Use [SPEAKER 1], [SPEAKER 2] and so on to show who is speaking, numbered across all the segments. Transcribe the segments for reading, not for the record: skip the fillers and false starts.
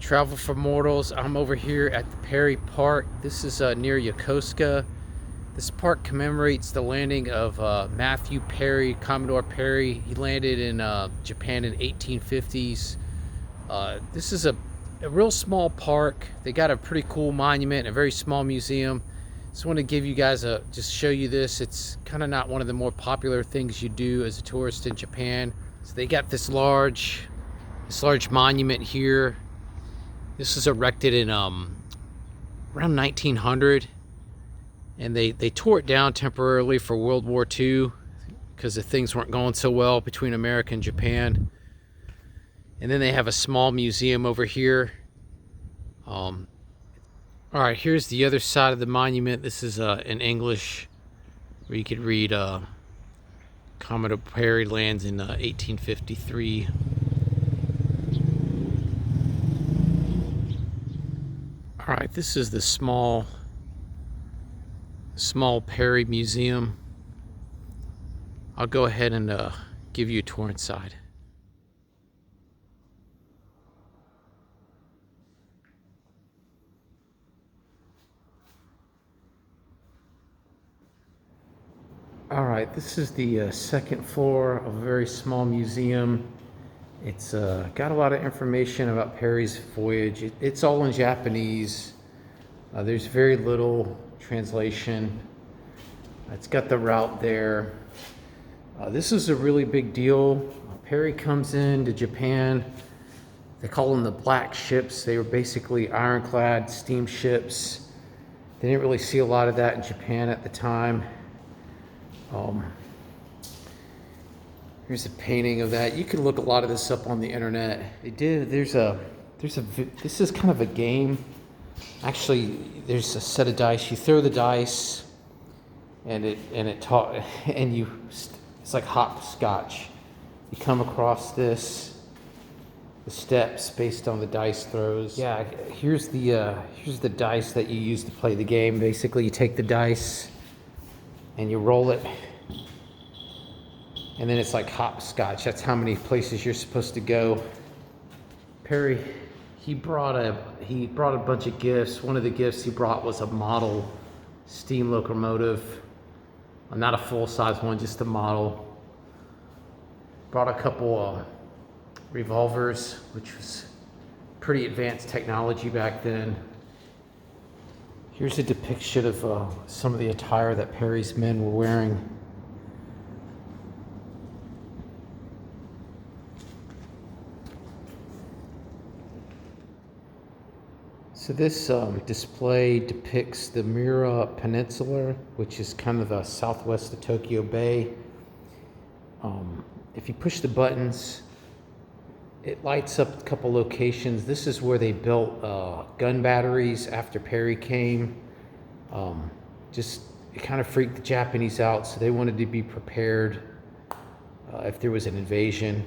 [SPEAKER 1] Travel for Mortals. I'm over here at the Perry Park. This is near Yokosuka. This park commemorates the landing of Mathew Perry, Commodore Perry. He landed in Japan in 1850s. This is a real small park. They got a pretty cool monument, a very small museum. Just want to give you guys just show you this. It's kind of not one of the more popular things you do as a tourist in Japan. So they got this large monument here. This was erected in around 1900, and they tore it down temporarily for World War II because the things weren't going so well between America and Japan. And then they have a small museum over here. All right, here's the other side of the monument. This is in English, where you could read Commodore Perry lands in 1853. All right, this is the small Perry Museum. I'll go ahead and give you a tour inside. All right, this is the second floor of a very small museum. It's got a lot of information about Perry's voyage. It's all in Japanese. There's very little translation. It's got the route there. This is a really big deal. Perry comes into Japan. They call them the Black Ships. They were basically ironclad steamships. They didn't really see a lot of that in Japan at the time. Here's a painting of that. You can look a lot of this up on the internet. They did. This is kind of a game. Actually, there's a set of dice. You throw the dice, it's like hopscotch. You come across the steps based on the dice throws. Yeah, here's the dice that you use to play the game. Basically, you take the dice and you roll it, and then it's like hopscotch. That's how many places you're supposed to go. Perry, he brought a bunch of gifts. One of the gifts he brought was a model steam locomotive, not a full-size one, just a model. Brought a couple revolvers, which was pretty advanced technology back then. Here's a depiction of some of the attire that Perry's men were wearing. So this display depicts the Miura Peninsula, which is kind of the southwest of Tokyo Bay. If you push the buttons, it lights up a couple locations. This is where they built gun batteries after Perry came. It kind of freaked the Japanese out, so they wanted to be prepared if there was an invasion.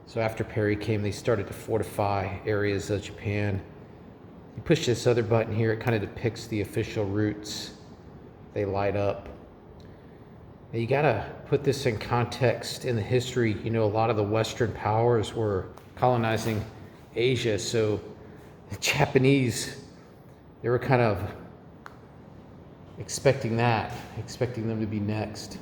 [SPEAKER 1] So after Perry came, they started to fortify areas of Japan. You push this other button here, it kind of depicts the official routes. They light up. Now you gotta put this in context in the history. You know, a lot of the Western powers were colonizing Asia, so the Japanese, they were kind of expecting them to be next.